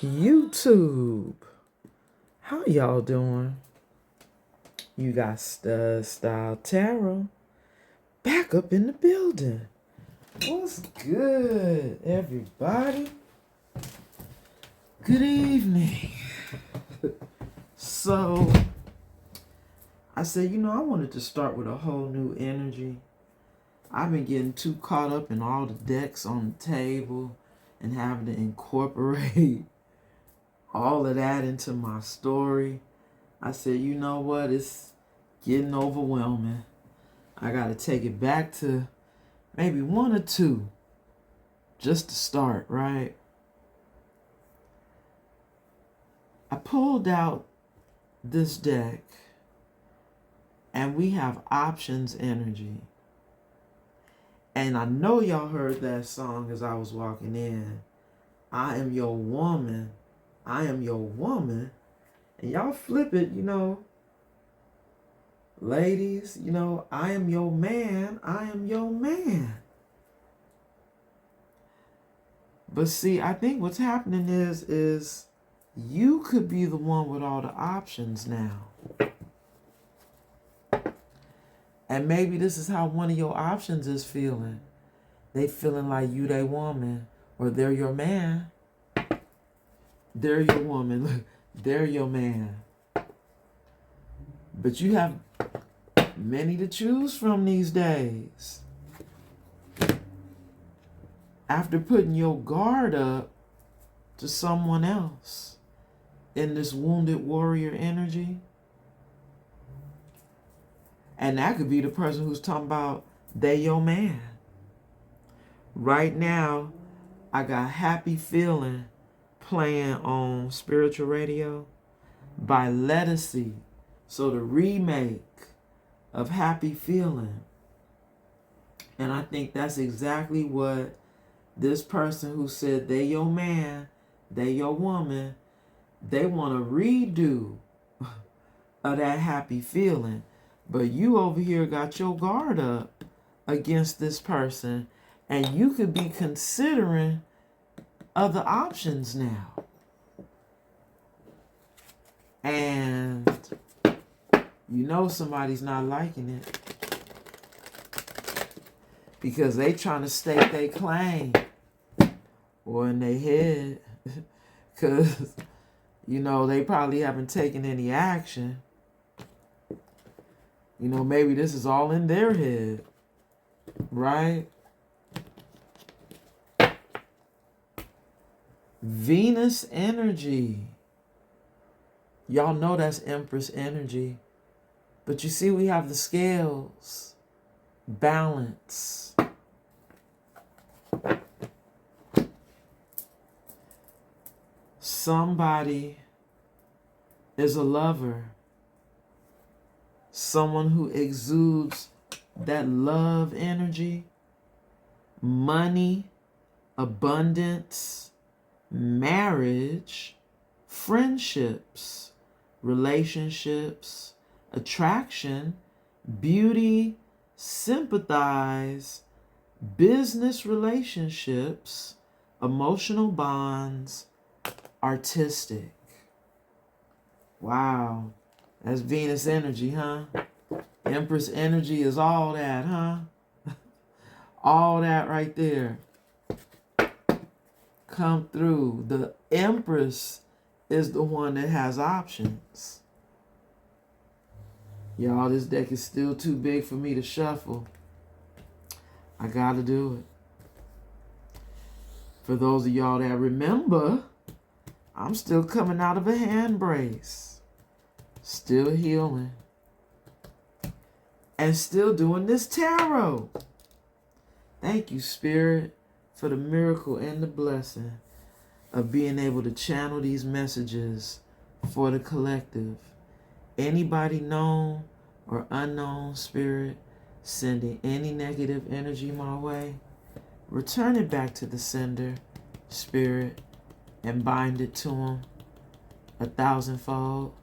YouTube, how y'all doing? You got Stud Style Tarot back up in the building. What's good, everybody? Good evening. So, I said, I wanted to start with a whole new energy. I've been getting too caught up in all the decks on the table and having to incorporate all of that into my story. I said, you know what? It's getting overwhelming. I got to take it back to maybe one or two just to start, right? I pulled out this deck and we have options energy. And I know y'all heard that song as I was walking in. I am your woman. I am your woman. And y'all flip it, ladies, I am your man. I am your man. But see, I think what's happening is you could be the one with all the options now. And maybe this is how one of your options is feeling. They feeling like you they woman or they're your man. They're your woman. Look, they're your man. But you have many to choose from these days. After putting your guard up to someone else in this wounded warrior energy. And that could be the person who's talking about they your man. Right now, I got Happy Feeling playing on spiritual radio by Lettucey. So the remake of Happy Feeling. And I think that's exactly what this person who said they your man, they your woman, they want to redo of that happy feeling. But you over here got your guard up against this person, and you could be considering other options now. And somebody's not liking it because they trying to stake their claim or in their head because, they probably haven't taken any action. Maybe this is all in their head, right? Venus energy. Y'all know that's Empress energy. But you see, we have the scales. Balance. Somebody is a lover. Someone who exudes that love energy, money, abundance, marriage, friendships, relationships, attraction, beauty, sympathize, business relationships, emotional bonds, artistic. Wow. That's Venus energy, huh? Empress energy is all that, huh? All that right there. Come through. The Empress is the one that has options. Y'all, this deck is still too big for me to shuffle. I gotta do it. For those of y'all that remember, I'm still coming out of a hand brace. Still healing. And still doing this tarot. Thank you, Spirit, for the miracle and the blessing of being able to channel these messages for the collective Anybody known or unknown spirit sending any negative energy my way, return it back to the sender, spirit, and bind it to them 1,000-fold.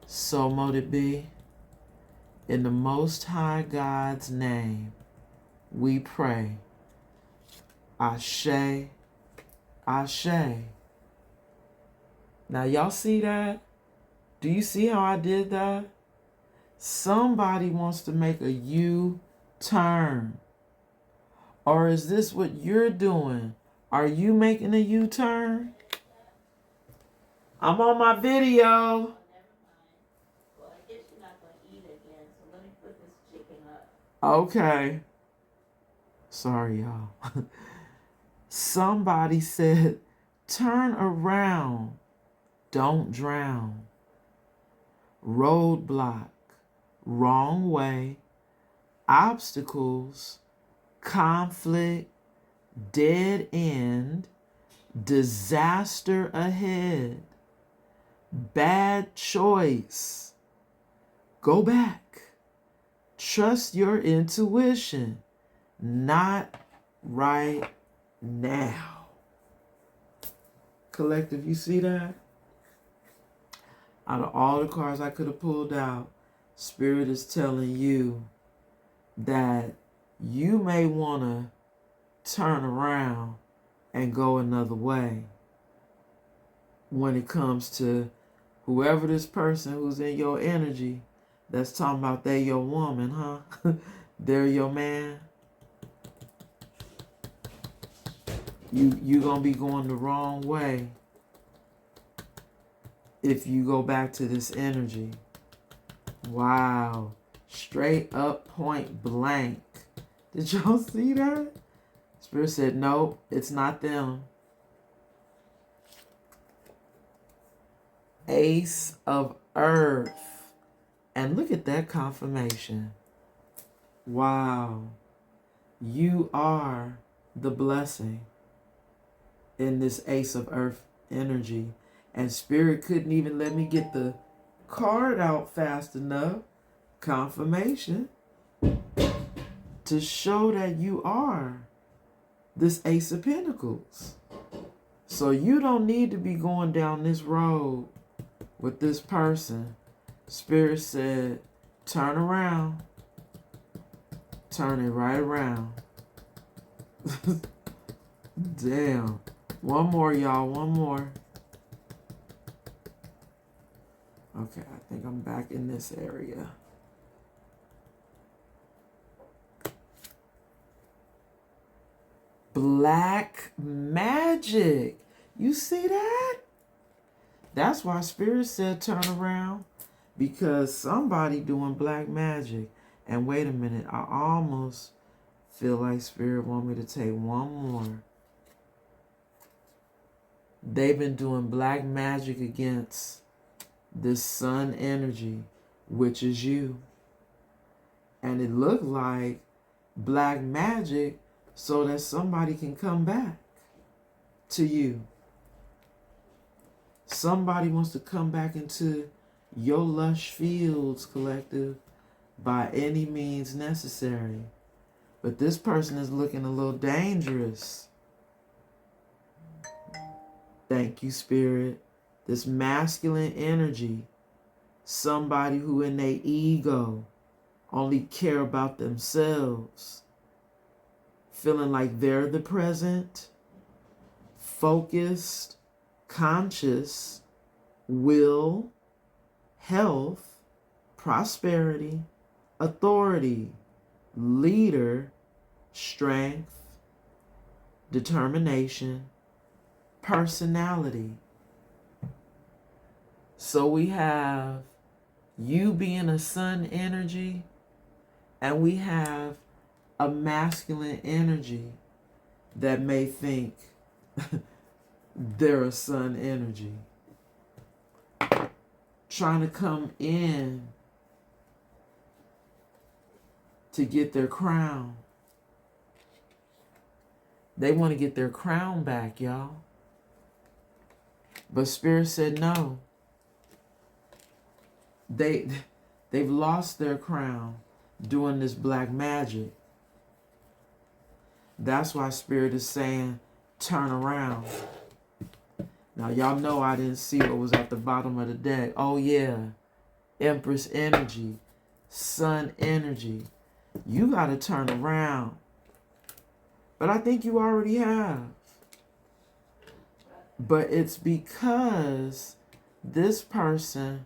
So mote it be. In the Most High God's name, we pray. Ashe, Ashe. Now y'all see that? Do you see how I did that? Somebody wants to make a U-turn. Or is this what you're doing? Are you making a U-turn? I'm on my video. Okay. Sorry, y'all. Somebody said, turn around. Don't drown. Roadblock. Wrong way. Obstacles. Conflict. Dead end. Disaster ahead. Bad choice. Go back. Trust your intuition. Not right now. Collective, you see that? Out of all the cards I could have pulled out, Spirit is telling you that you may want to turn around and go another way when it comes to whoever this person who's in your energy that's talking about they your woman, huh? They're your man. You gonna be going the wrong way if you go back to this energy. Wow. Straight up point blank. Did y'all see that? Spirit said, no, it's not them. Ace of Earth. And look at that confirmation. Wow. You are the blessing in this Ace of Earth energy. And Spirit couldn't even let me get the card out fast enough. Confirmation to show that you are this Ace of Pentacles. So you don't need to be going down this road with this person. Spirit said, turn around. Turn it right around. Damn. One more, y'all. One more. Okay, I think I'm back in this area. Black magic. You see that? That's why Spirit said turn around. Because somebody doing black magic. And wait a minute, I almost feel like Spirit want me to take one more. They've been doing black magic against this sun energy, which is you. And it looked like black magic so that somebody can come back to you. Somebody wants to come back into your lush fields, collective, by any means necessary. But this person is looking a little dangerous. Thank you, Spirit. This masculine energy, somebody who in their ego only care about themselves, feeling like they're the present, focused, conscious, will, health, prosperity, authority, leader, strength, determination, personality. So we have you being a sun energy, and we have a masculine energy that may think they're a sun energy, trying to come in to get their crown. They want to get their crown back, y'all. But Spirit said no. they've lost their crown doing this black magic. That's why Spirit is saying, turn around. Now, y'all know I didn't see what was at the bottom of the deck. Oh, yeah. Empress energy. Sun energy. You got to turn around. But I think you already have. But it's because this person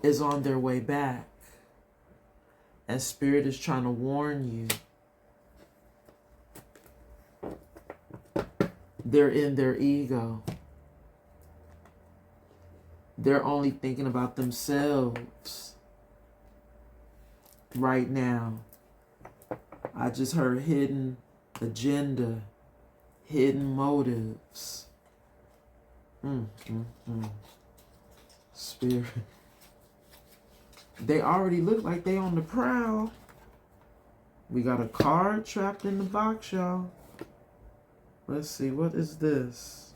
is on their way back. And Spirit is trying to warn you. They're in their ego. They're only thinking about themselves right now. I just heard hidden agenda, hidden motives. Spirit. They already look like they on the prowl. We got a card trapped in the box, y'all. Let's see, what is this?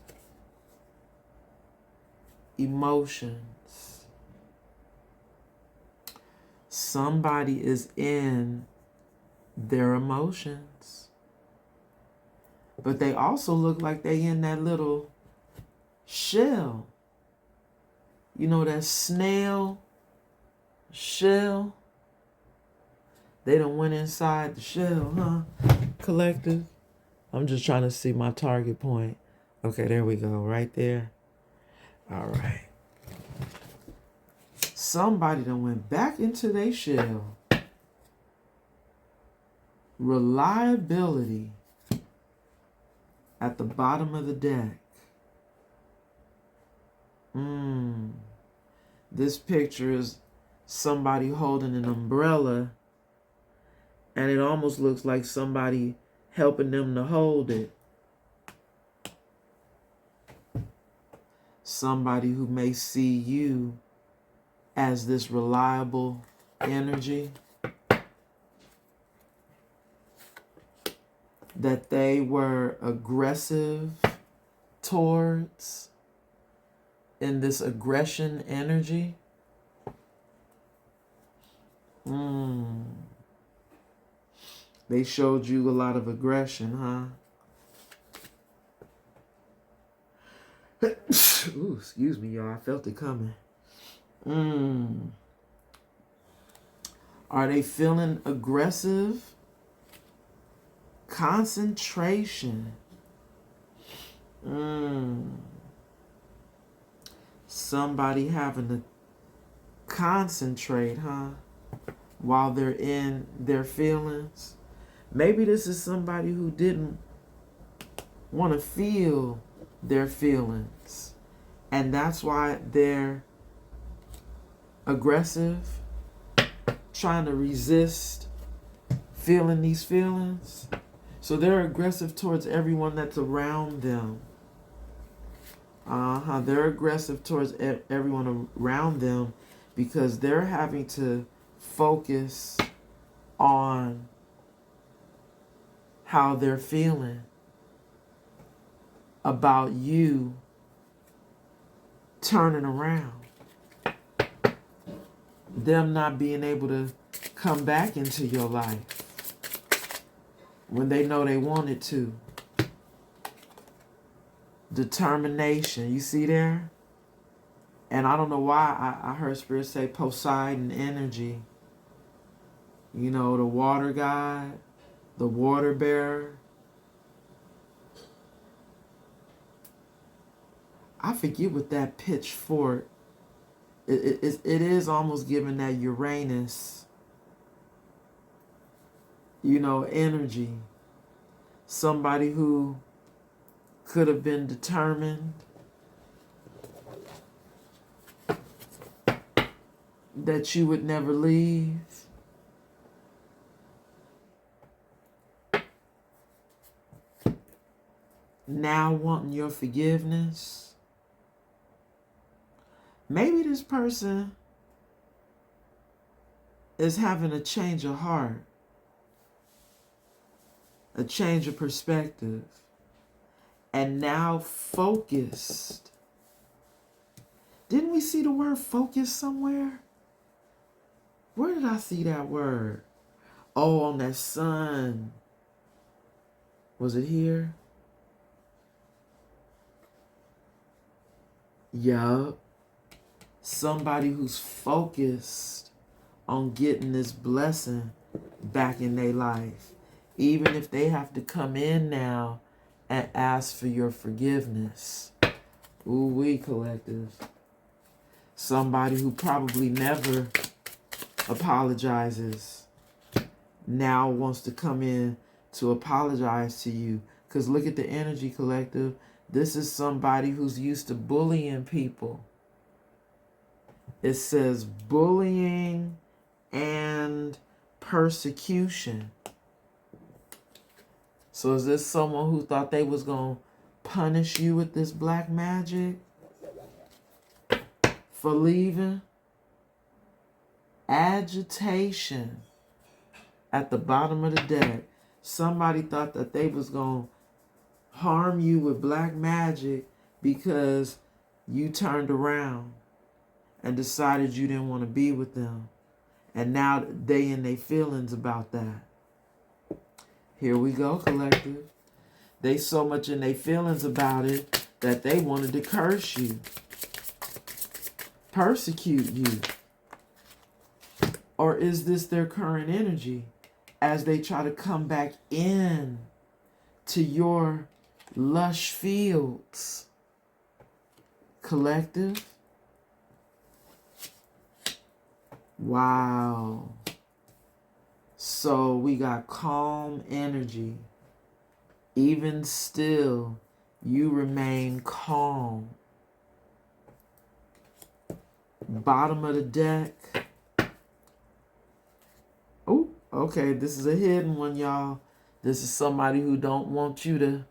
Emotions. Somebody is in their emotions. But they also look like they in that little shell. You know, that snail shell? They done went inside the shell, huh? Collective. I'm just trying to see my target point. Okay, there we go, right there. All right. Somebody done went back into their shell. Reliability at the bottom of the deck. This picture is somebody holding an umbrella, and it almost looks like somebody helping them to hold it. Somebody who may see you as this reliable energy that they were aggressive towards in this aggression energy. They showed you a lot of aggression, huh? Ooh, excuse me, y'all. I felt it coming. Are they feeling aggressive? Concentration. Somebody having to concentrate, huh? While they're in their feelings. Maybe this is somebody who didn't want to feel their feelings. And that's why they're aggressive, trying to resist feeling these feelings. So they're aggressive towards everyone that's around them. They're aggressive towards everyone around them because they're having to focus on how they're feeling about you turning around. Them not being able to come back into your life when they know they wanted to. Determination, you see there? And I don't know why I heard Spirit say Poseidon energy. You know, the water god, the water bearer. I forget what that pitchfork. It is almost giving that Uranus, you know, energy. Somebody who could have been determined, that you would never leave. Now wanting your forgiveness. Maybe this person is having a change of heart, a change of perspective, and now focused. Didn't we see the word focus somewhere? Where did I see that word? Oh, on that sun. Was it here? Yup. Somebody who's focused on getting this blessing back in their life. Even if they have to come in now and ask for your forgiveness. Ooh, we collective. Somebody who probably never apologizes now wants to come in to apologize to you. Because look at the energy, collective. This is somebody who's used to bullying people. It says bullying and persecution. So is this someone who thought they was going to punish you with this black magic for leaving? Agitation at the bottom of the deck. Somebody thought that they was going to harm you with black magic because you turned around and decided you didn't want to be with them. And now they in their feelings about that. Here we go, collective. They so much in their feelings about it that they wanted to curse you, persecute you. Or is this their current energy as they try to come back in to your lush fields? Collective. Wow. So we got calm energy. Even still, you remain calm. Bottom of the deck. Oh, okay. This is a hidden one, y'all. This is somebody who don't want you to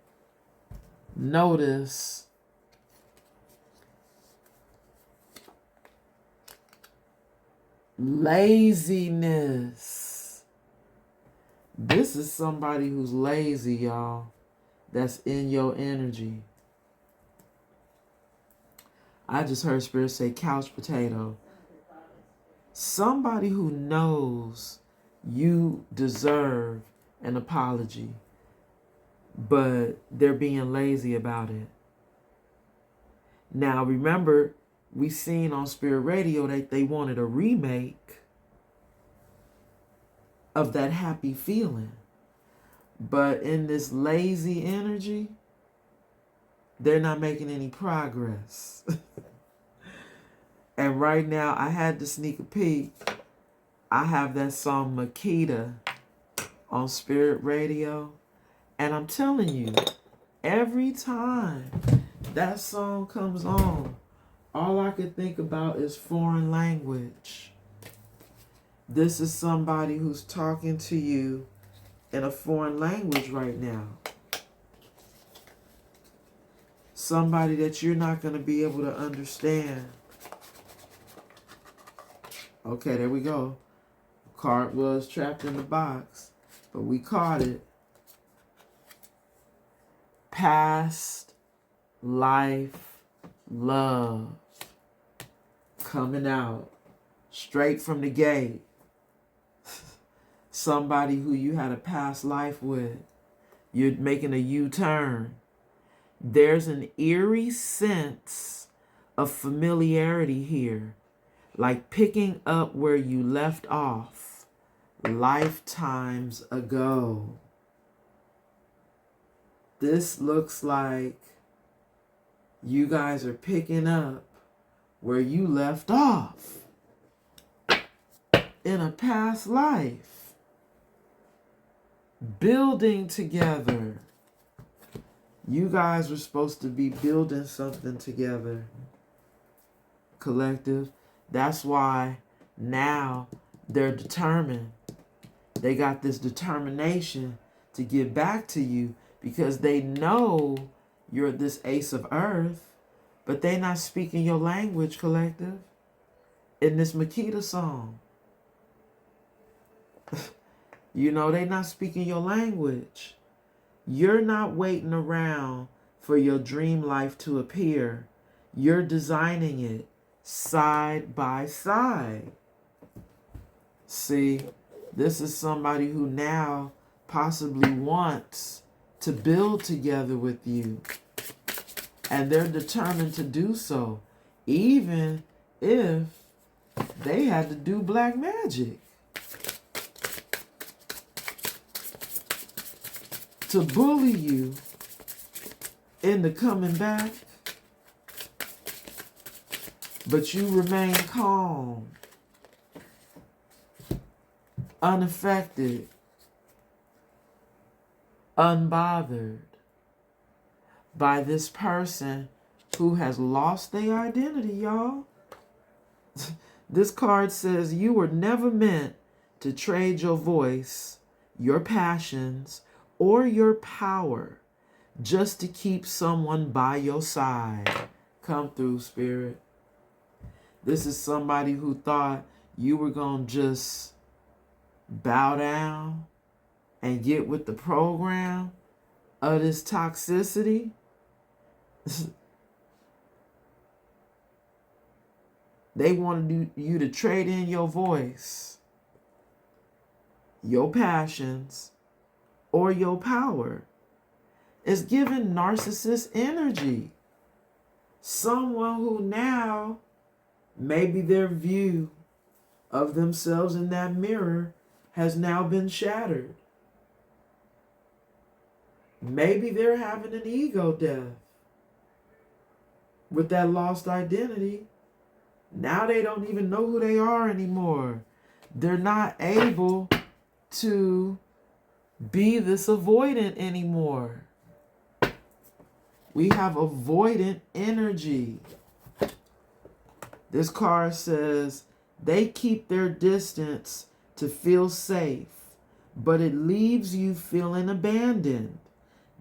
notice. Laziness. This is somebody who's lazy, y'all. That's in your energy. I just heard Spirit say couch potato. Somebody who knows you deserve an apology, but they're being lazy about it. Now, remember, we seen on Spirit Radio that they wanted a remake of that happy feeling. But in this lazy energy, they're not making any progress. And right now, I had to sneak a peek. I have that song Makita on Spirit Radio. And I'm telling you, every time that song comes on, all I could think about is foreign language. This is somebody who's talking to you in a foreign language right now. Somebody that you're not going to be able to understand. Okay, there we go. Card was trapped in the box, but we caught it. Past life love coming out straight from the gate. Somebody who you had a past life with. You're making a U-turn. There's an eerie sense of familiarity here, like picking up where you left off lifetimes ago. This looks like you guys are picking up where you left off in a past life. Building together. You guys were supposed to be building something together. Collective. That's why now they're determined. They got this determination to get back to you because they know you're this ace of earth, but they're not speaking your language, collective, in this Makita song. You know, they're not speaking your language. You're not waiting around for your dream life to appear. You're designing it. side by side. See, this is somebody who now possibly wants to build together with you. And they're determined to do so, even if they had to do black magic to bully you into coming back. But you remain calm, unaffected, unbothered by this person who has lost their identity, y'all. This card says you were never meant to trade your voice, your passions, or your power just to keep someone by your side. Come through, Spirit. This is somebody who thought you were going to just bow down and get with the program of this toxicity. They wanted you to trade in your voice, your passions, or your power. It's giving narcissist energy. Someone who now, maybe their view of themselves in that mirror has now been shattered. Maybe they're having an ego death with that lost identity. Now they don't even know who they are anymore. They're not able to be this avoidant anymore. We have avoidant energy. This card says they keep their distance to feel safe, but it leaves you feeling abandoned.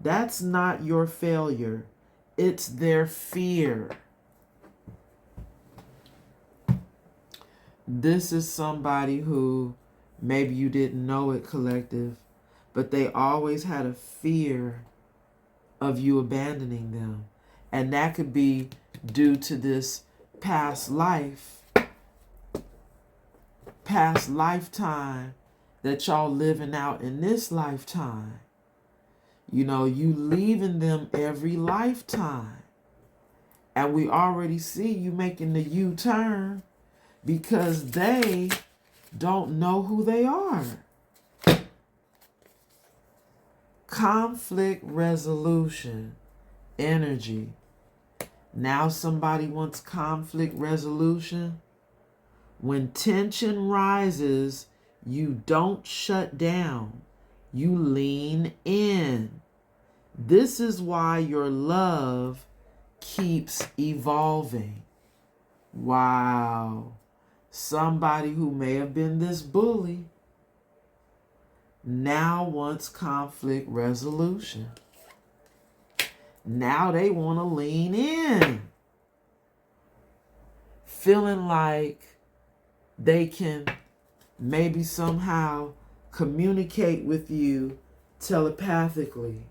That's not your failure. It's their fear. This is somebody who, maybe you didn't know it, collective, but they always had a fear of you abandoning them. And that could be due to this past lifetime that y'all living out in this lifetime. You know, you leaving them every lifetime. And we already see you making the U-turn because they don't know who they are. Conflict resolution energy. Now somebody wants conflict resolution. When tension rises, you don't shut down. You lean in. This is why your love keeps evolving. Wow. Somebody who may have been this bully now wants conflict resolution. Now they want to lean in, feeling like they can maybe somehow communicate with you telepathically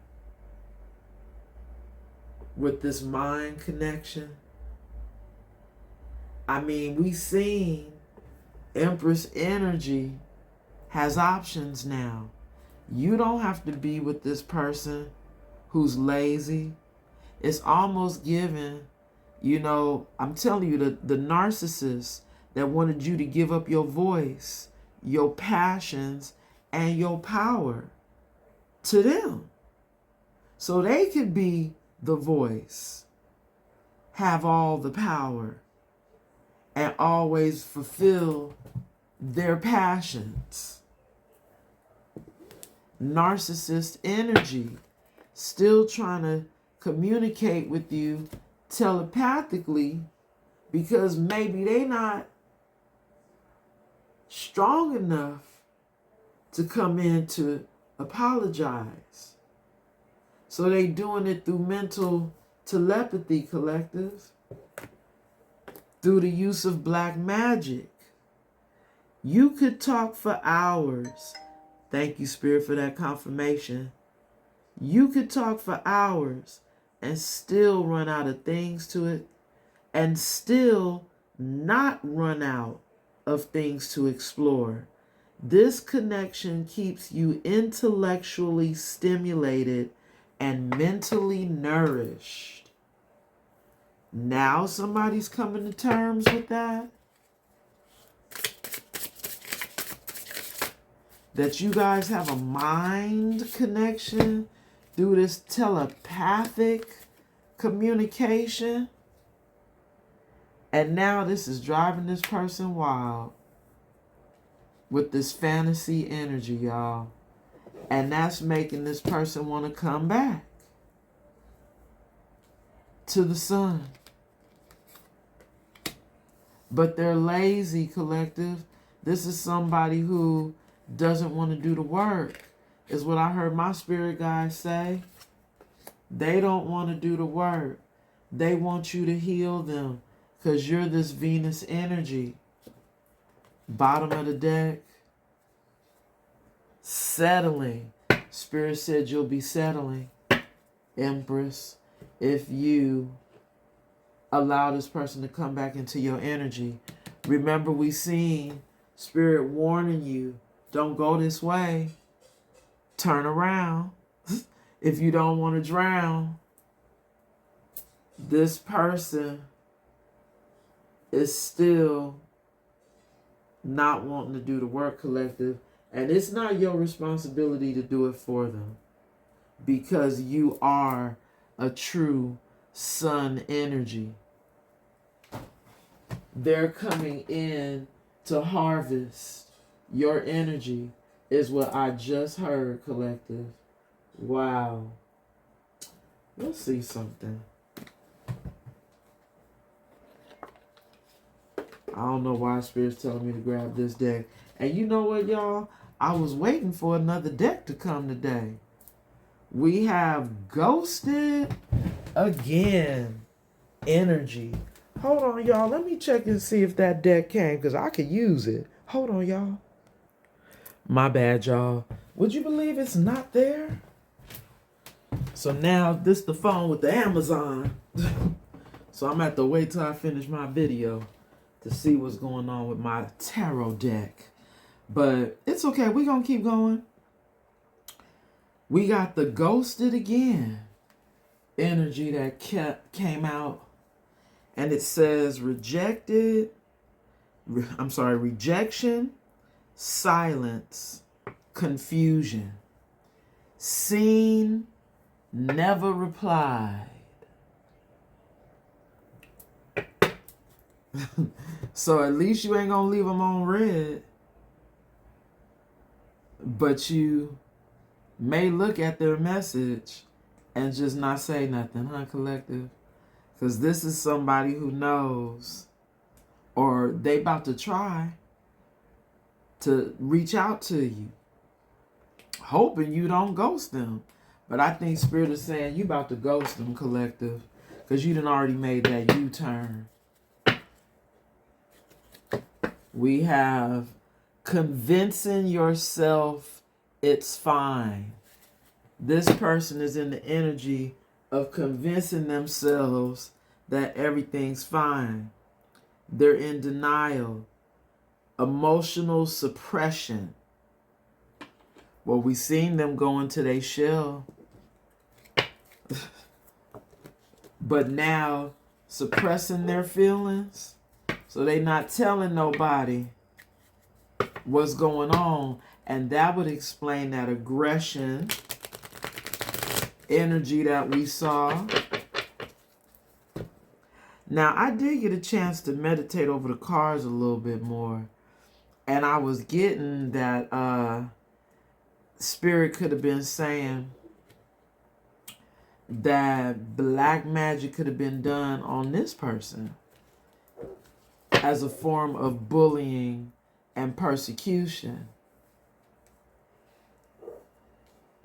with this mind connection. I mean, we seen Empress energy has options now. You don't have to be with this person who's lazy. It's almost given, you know, I'm telling you, the narcissist that wanted you to give up your voice, your passions, and your power to them. So they could be the voice, have all the power, and always fulfill their passions. Narcissist energy, still trying to communicate with you telepathically because maybe they not strong enough to come in to apologize. So they doing it through mental telepathy, collective, through the use of black magic. You could talk for hours. Thank you, Spirit, for that confirmation. You could talk for hours and still run out of things to it and still not run out of things to explore. This connection keeps you intellectually stimulated and mentally nourished. Now somebody's coming to terms with that. That you guys have a mind connection through this telepathic communication. And now this is driving this person wild with this fantasy energy, y'all. And that's making this person want to come back to the sun. But they're lazy, collective. This is somebody who doesn't want to do the work, is what I heard my spirit guides say. They don't want to do the work. They want you to heal them because you're this Venus energy. Bottom of the deck. Settling. Spirit said you'll be settling, Empress, if you allow this person to come back into your energy. Remember, we seen Spirit warning you, don't go this way. Turn around. If you don't want to drown, this person is still not wanting to do the work, collective. And it's not your responsibility to do it for them, because you are a true sun energy. They're coming in to harvest your energy, is what I just heard, collective. Wow. Let's see something. I don't know why Spirit's telling me to grab this deck. And you know what, y'all? I was waiting for another deck to come today. We have Ghosted Again energy. Hold on, y'all. Let me check and see if that deck came, because I could use it. Hold on, y'all. My bad, y'all. Would you believe it's not there? So now this the phone with the Amazon. So I'm going to have to wait till I finish my video to see what's going on with my tarot deck. But it's okay. We're going to keep going. We got the Ghosted Again energy that came out. And it says rejection, silence, confusion. Seen, never replied. So at least you ain't gonna leave them on red. But you may look at their message and just not say nothing, huh, collective? Because this is somebody who knows, or they about to try to reach out to you, hoping you don't ghost them. But I think Spirit is saying you about to ghost them, collective, because you done already made that U-turn. We have convincing yourself it's fine. This person is in the energy of convincing themselves that everything's fine. They're in denial, emotional suppression. Well, we seen them go into their shell. But now suppressing their feelings, so they not telling nobody what's going on. And that would explain that aggression energy that we saw. Now, I did get a chance to meditate over the cards a little bit more. And I was getting that Spirit could have been saying that black magic could have been done on this person as a form of bullying and persecution,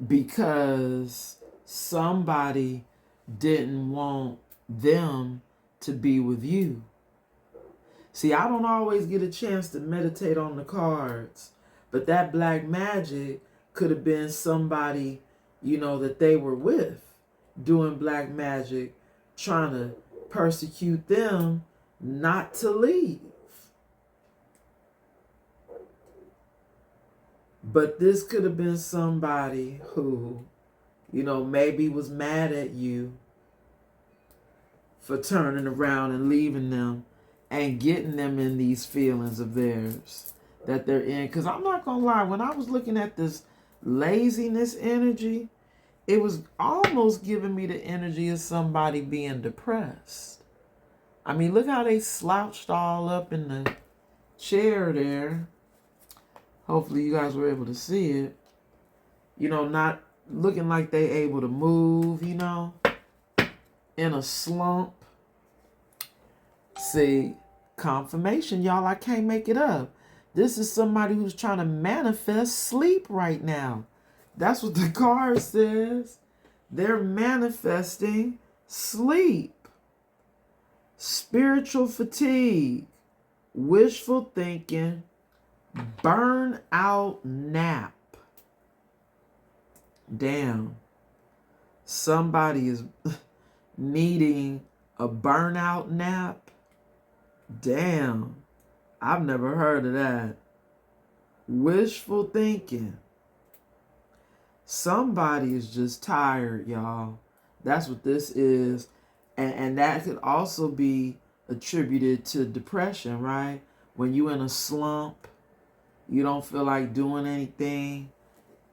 because somebody didn't want them to be with you. See, I don't always get a chance to meditate on the cards, but that black magic could have been somebody, you know, that they were with doing black magic, trying to persecute them not to leave. But this could have been somebody who, maybe was mad at you for turning around and leaving them and getting them in these feelings of theirs that they're in. Because I'm not going to lie, when I was looking at this laziness energy, it was almost giving me the energy of somebody being depressed. I mean, look how they slouched all up in the chair there. Hopefully you guys were able to see it. Not looking like they able to move, in a slump. See, confirmation, y'all, I can't make it up. This is somebody who's trying to manifest sleep right now. That's what the card says. They're manifesting sleep. Spiritual fatigue, wishful thinking, burnout nap. Damn. Somebody is needing a burnout nap. Damn. I've never heard of that. Wishful thinking. Somebody is just tired, y'all. That's what this is. And that could also be attributed to depression, right? When you're in a slump, you don't feel like doing anything.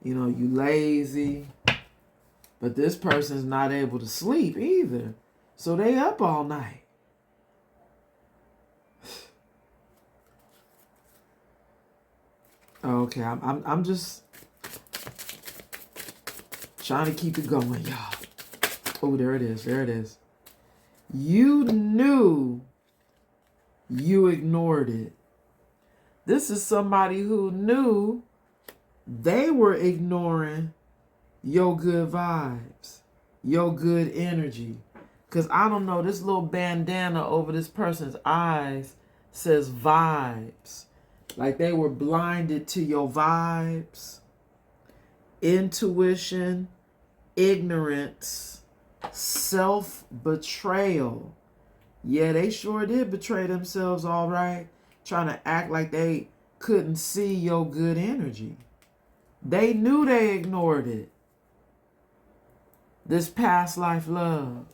You lazy. But this person's not able to sleep either. So they up all night. Okay, I'm just trying to keep it going, y'all. Oh, there it is. There it is. You knew you ignored it. This is somebody who knew they were ignoring your good vibes, your good energy. Because I don't know, this little bandana over this person's eyes says vibes. Like they were blinded to your vibes, intuition, ignorance, self-betrayal. Yeah, they sure did betray themselves, all right. Trying to act like they couldn't see your good energy. They knew they ignored it. This past life love.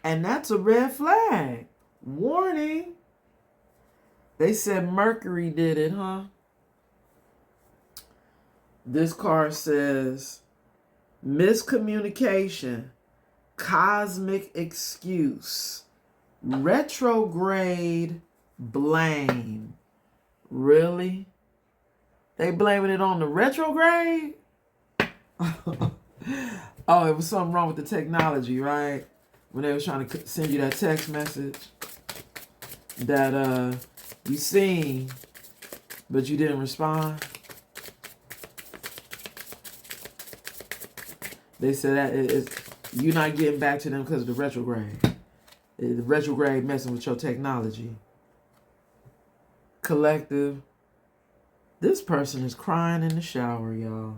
And that's a red flag. Warning. They said Mercury did it, huh? This card says miscommunication, cosmic excuse, retrograde blame. Really? They blaming it on the retrograde? Oh, it was something wrong with the technology, right? When they was trying to send you that text message that you seen, but you didn't respond. They said that you're not getting back to them because of the retrograde. The retrograde messing with your technology. Collective. This person is crying in the shower, y'all.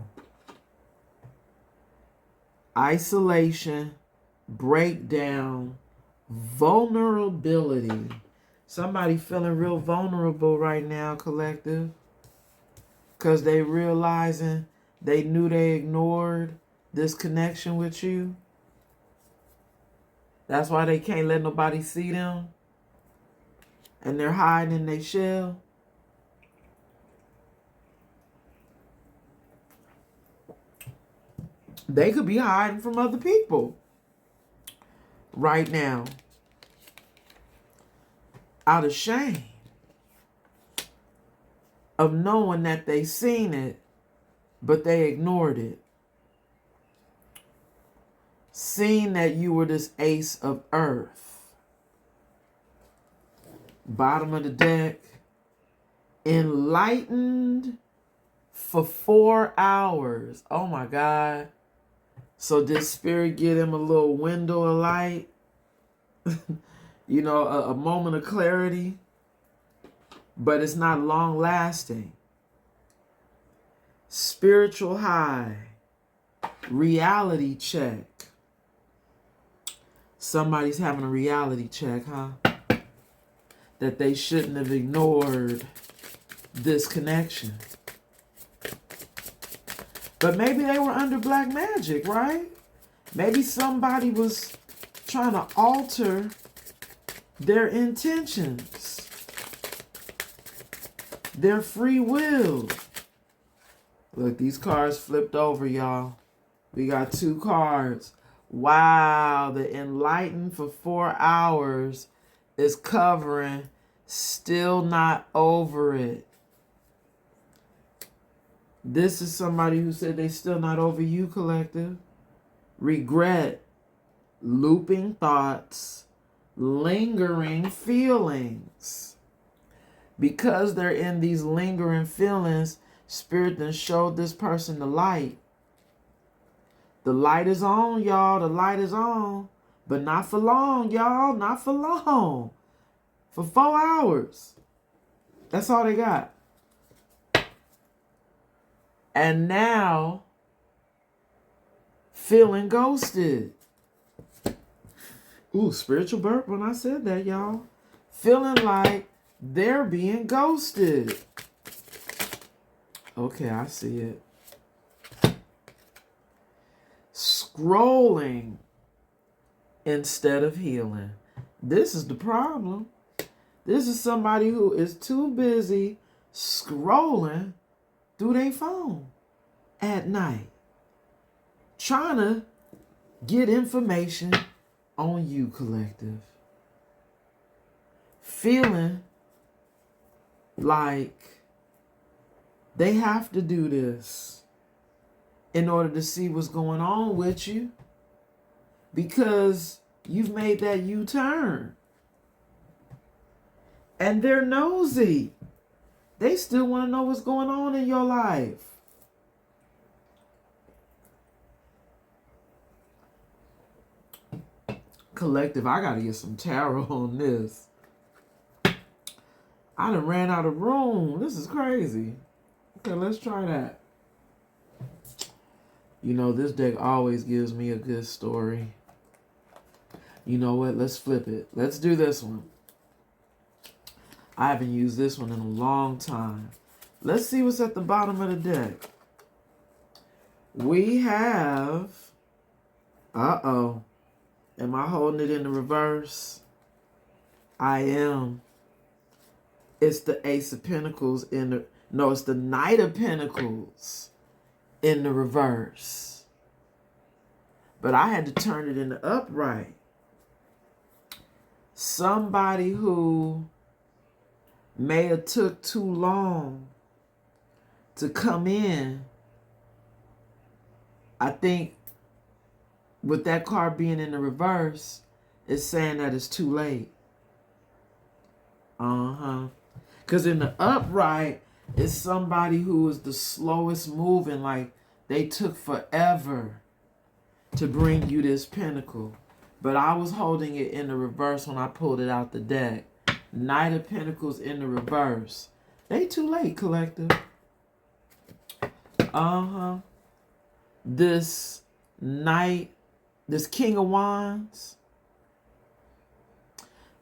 Isolation, breakdown, vulnerability. Somebody feeling real vulnerable right now, collective. Because they realizing they knew they ignored this connection with you. That's why they can't let nobody see them. And they're hiding in their shell. They could be hiding from other people right now out of shame of knowing that they seen it, but they ignored it. Seeing that you were this ace of earth. Bottom of the deck. Enlightened for 4 hours. Oh my God. So did spirit get him a little window of light? A moment of clarity. But it's not long lasting. Spiritual high. Reality check. Somebody's having a reality check, huh? that they shouldn't have ignored this connection. But maybe they were under black magic, right? Maybe somebody was trying to alter their intentions, their free will. Look, these cards flipped over, y'all. We got 2 cards. Wow, the enlightened for 4 hours is covering, still not over it. This is somebody who said they still not over you, collective. Regret, looping thoughts, lingering feelings. Because they're in these lingering feelings, Spirit then showed this person the light. The light is on, y'all. The light is on. But not for long, y'all. Not for long. For 4 hours. That's all they got. And now, feeling ghosted. Ooh, spiritual burp when I said that, y'all. Feeling like they're being ghosted. Okay, I see it. Scrolling instead of healing. This is the problem. This is somebody who is too busy scrolling through their phone at night, trying to get information on you, collective. Feeling like they have to do this in order to see what's going on with you, because you've made that U-turn. And they're nosy. They still want to know what's going on in your life. Collective, I got to get some tarot on this. I done ran out of room. This is crazy. Okay, let's try that. You know, this deck always gives me a good story. You know what? Let's flip it. Let's do this one. I haven't used this one in a long time. Let's see what's at the bottom of the deck. We have... Uh-oh. Am I holding it in the reverse? I am. It's the Ace of Pentacles in the... No, it's the Knight of Pentacles in the reverse. But I had to turn it in the upright. Somebody who may have took too long to come in. I think with that card being in the reverse, it's saying that it's too late. Because in the upright, it's somebody who is the slowest moving, like they took forever to bring you this pentacle. But I was holding it in the reverse when I pulled it out the deck. Knight of Pentacles in the reverse. They too late, collective. This Knight, this King of Wands.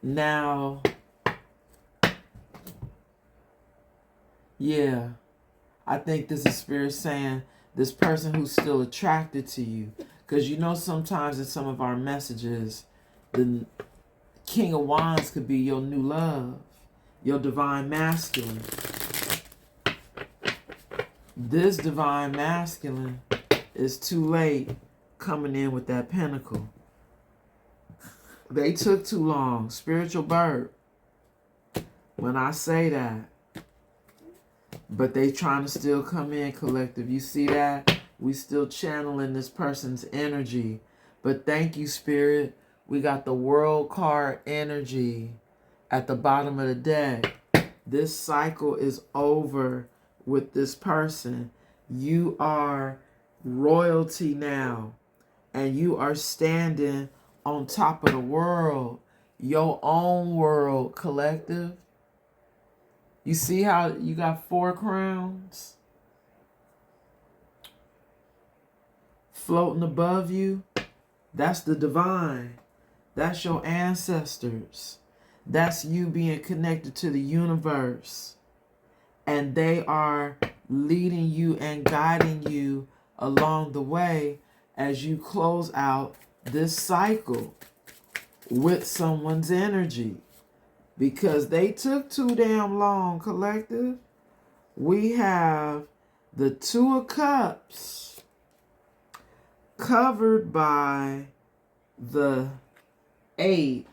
Now, yeah, I think this is Spirit saying this person who's still attracted to you. Because you know sometimes in some of our messages, the King of Wands could be your new love, your divine masculine. This divine masculine is too late coming in with that pentacle. They took too long. Spiritual birth. When I say that. But they trying to still come in, collective. You see that? We still channeling this person's energy. But thank you, Spirit. We got the World card energy at the bottom of the deck. This cycle is over with this person. You are royalty now. And you are standing on top of the world. Your own world, collective. You see how you got 4 crowns floating above you? That's the divine. That's your ancestors. That's you being connected to the universe. And they are leading you and guiding you along the way as you close out this cycle with someone's energy. Because they took too damn long, collective. We have the Two of Cups covered by the Eight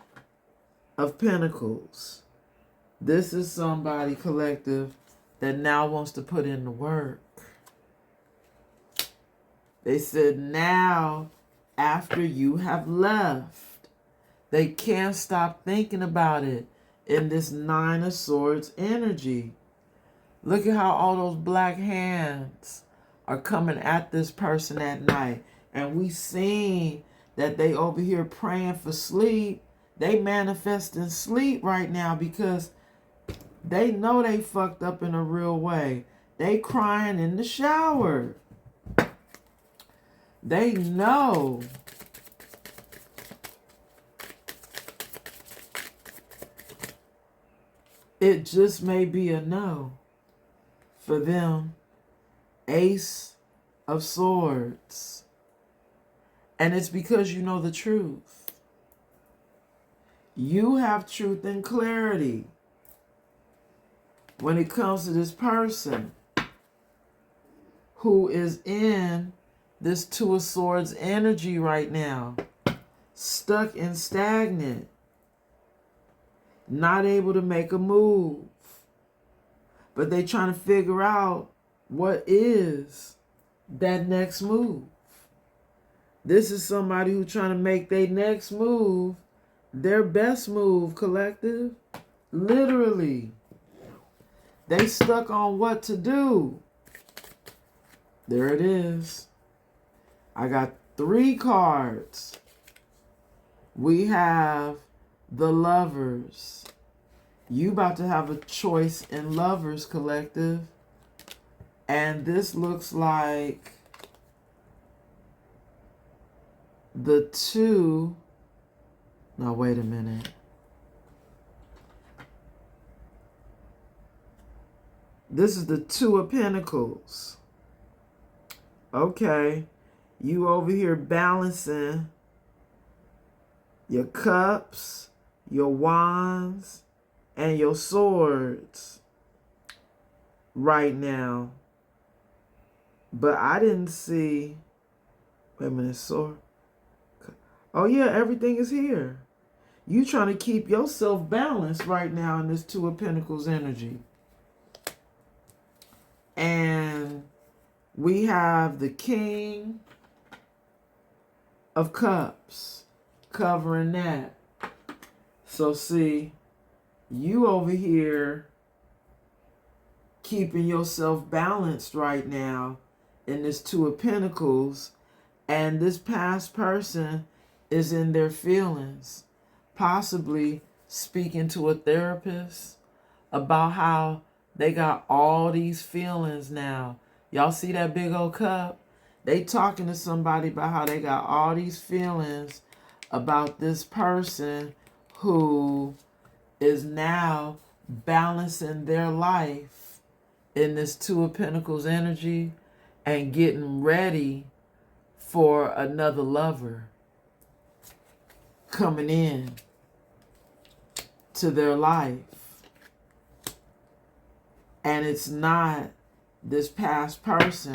of Pentacles. This is somebody, collective, that now wants to put in the work. They said now, after you have left, they can't stop thinking about it in this Nine of Swords energy. Look at how all those black hands are coming at this person at night. And we seen that they over here praying for sleep. They manifesting sleep right now because they know they fucked up in a real way. They crying in the shower. They know. It just may be a no for them. Ace of Swords. And it's because you know the truth. You have truth and clarity when it comes to this person who is in this Two of Swords energy right now. Stuck and stagnant. Not able to make a move. But they trying to figure out what is that next move. This is somebody who's trying to make their next move their best move, collective. Literally. They stuck on what to do. There it is. I got 3 cards. We have the Lovers. You about to have a choice in Lovers, collective. And this looks like the two. Now, wait a minute. This is the Two of Pentacles. Okay. You over here balancing your cups, your wands, and your swords right now. But I didn't see, wait a minute, sword. Oh yeah, everything is here. You trying to keep yourself balanced right now in this Two of Pentacles energy. And we have the King of Cups covering that. So see, you over here keeping yourself balanced right now in this Two of Pentacles, and this past person is in their feelings, possibly speaking to a therapist about how they got all these feelings now. Y'all see that big old cup? They talking to somebody about how they got all these feelings about this person who is now balancing their life in this Two of Pentacles energy and getting ready for another lover coming in to their life. And it's not this past person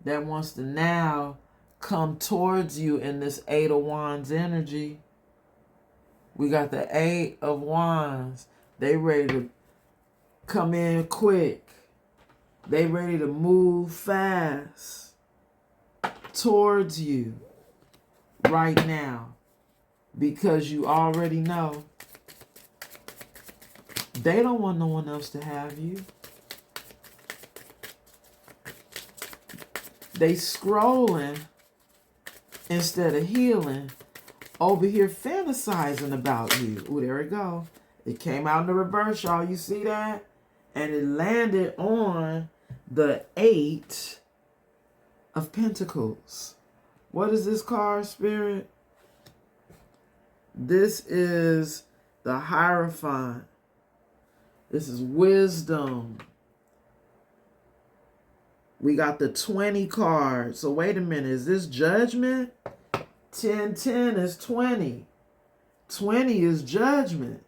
that wants to now come towards you in this Eight of Wands energy. We got the Eight of Wands. They ready to come in quick. They ready to move fast towards you right now. Because you already know they don't want no one else to have you. They scrolling instead of healing, over here fantasizing about you. Ooh, there it go. It came out in the reverse, y'all. You see that? And it landed on the Eight of Pentacles. What is this card, Spirit? This is the Hierophant. This is wisdom. We got the 20 card. So wait a minute. Is this judgment? 10-10 is 20. 20 is judgment.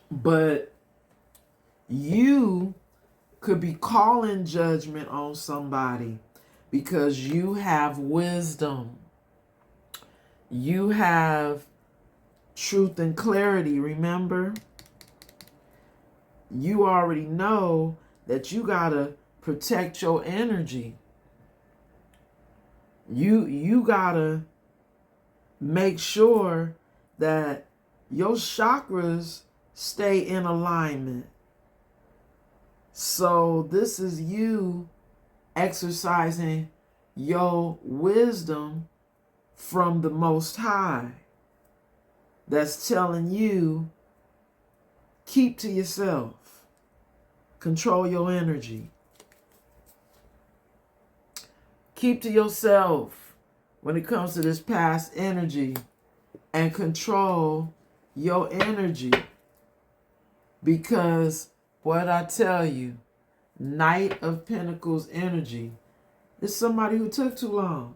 But you could be calling judgment on somebody because you have wisdom. You have truth and clarity, remember? You already know that you gotta protect your energy. You gotta make sure that your chakras stay in alignment. So this is you exercising your wisdom from the Most High that's telling you, keep to yourself. Control your energy. Keep to yourself when it comes to this past energy and control your energy. Because what I tell you, Knight of Pentacles energy is somebody who took too long.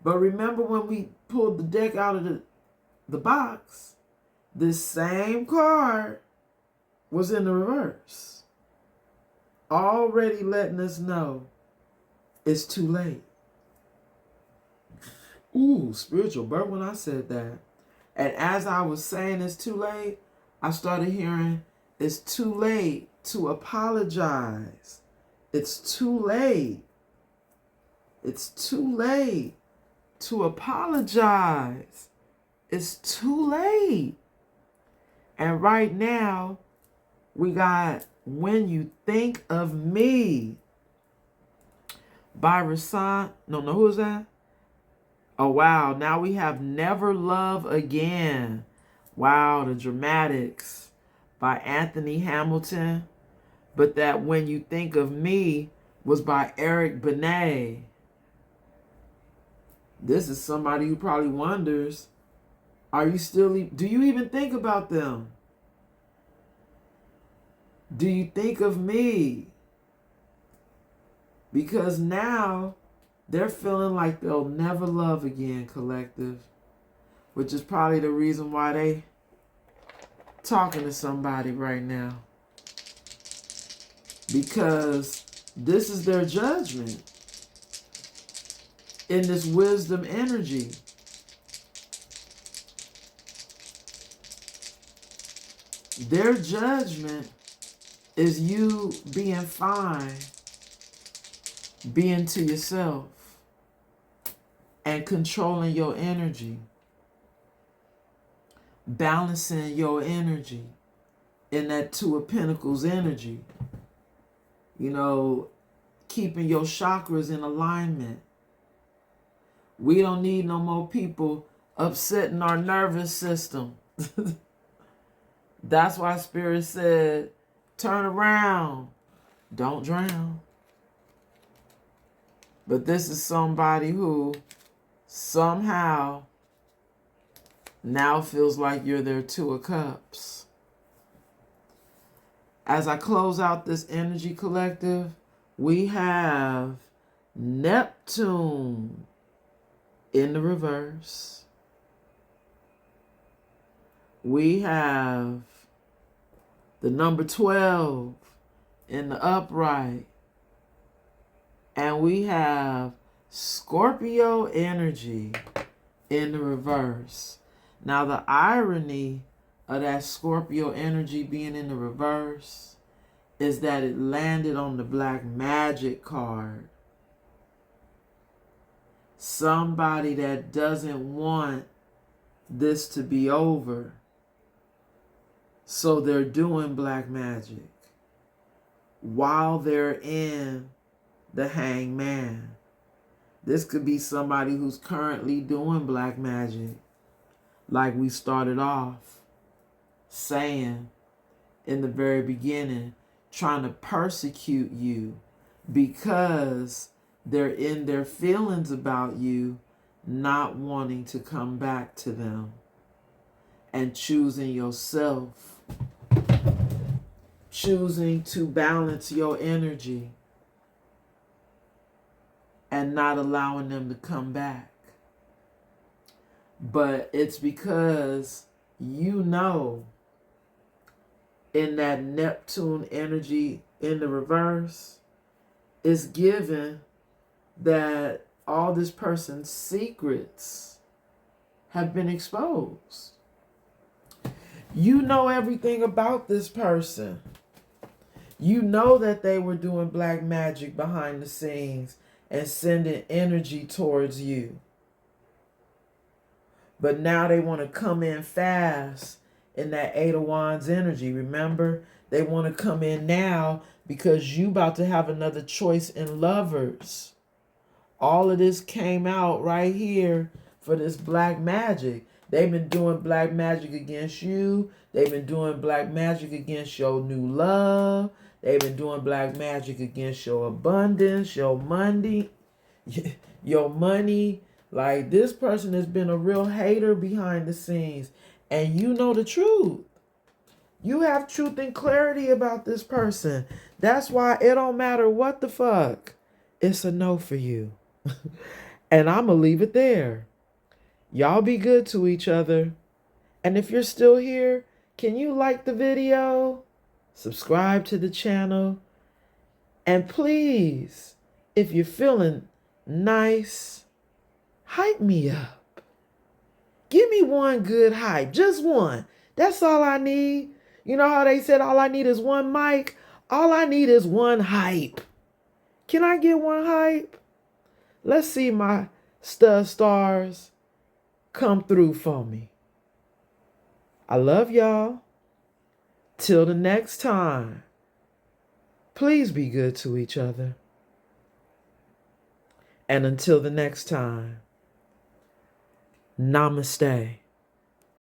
But remember when we pulled the deck out of the box, this same card was in the reverse. Already letting us know it's too late. Ooh, spiritual birth when I said that. And as I was saying it's too late, I started hearing it's too late to apologize. It's too late. It's too late to apologize. It's too late. And right now, we got When You Think of Me by Rasan. No, who is that? Oh, wow. Now we have Never Love Again. Wow, the dramatics by Anthony Hamilton. But that When You Think of Me was by Eric Benet. This is somebody who probably wonders, do you even think about them? Do you think of me? Because now they're feeling like they'll never love again, collective. Which is probably the reason why they talking to somebody right now. Because this is their judgment in this wisdom energy. Their judgment is you being fine, being to yourself, and controlling your energy, balancing your energy in that Two of Pentacles energy. You know, keeping your chakras in alignment. We don't need no more people upsetting our nervous system. That's why Spirit said, turn around, don't drown. But this is somebody who somehow now feels like you're their Two of Cups. As I close out this energy collective, we have Neptune in the reverse. We have the number 12 in the upright. And we have Scorpio energy in the reverse. Now the irony of that Scorpio energy being in the reverse is that it landed on the Black Magic card. Somebody that doesn't want this to be over. So they're doing black magic while they're in the Hangman. This could be somebody who's currently doing black magic, like we started off saying in the very beginning, trying to persecute you because they're in their feelings about you, not wanting to come back to them and choosing yourself, choosing to balance your energy and not allowing them to come back. But it's because you know in that Neptune energy in the reverse is given that all this person's secrets have been exposed. You know everything about this person. You know that they were doing black magic behind the scenes and sending energy towards you. But now they want to come in fast in that Eight of Wands energy. Remember, they want to come in now because you about to have another choice in Lovers. All of this came out right here for this black magic. They've been doing black magic against you. They've been doing black magic against your new love. They've been doing black magic against your abundance, your money, your money. Like, this person has been a real hater behind the scenes. And you know the truth. You have truth and clarity about this person. That's why it don't matter what the fuck. It's a no for you. And I'm going to leave it there. Y'all be good to each other. And if you're still here, can you like the video? Subscribe to the channel. And please, if you're feeling nice, hype me up. Give me one good hype. Just one. That's all I need. You know how they said all I need is one mic? All I need is one hype. Can I get one hype? Let's see my stars come through for me. I love y'all. Till the next time. Please be good to each other. And until the next time, namaste.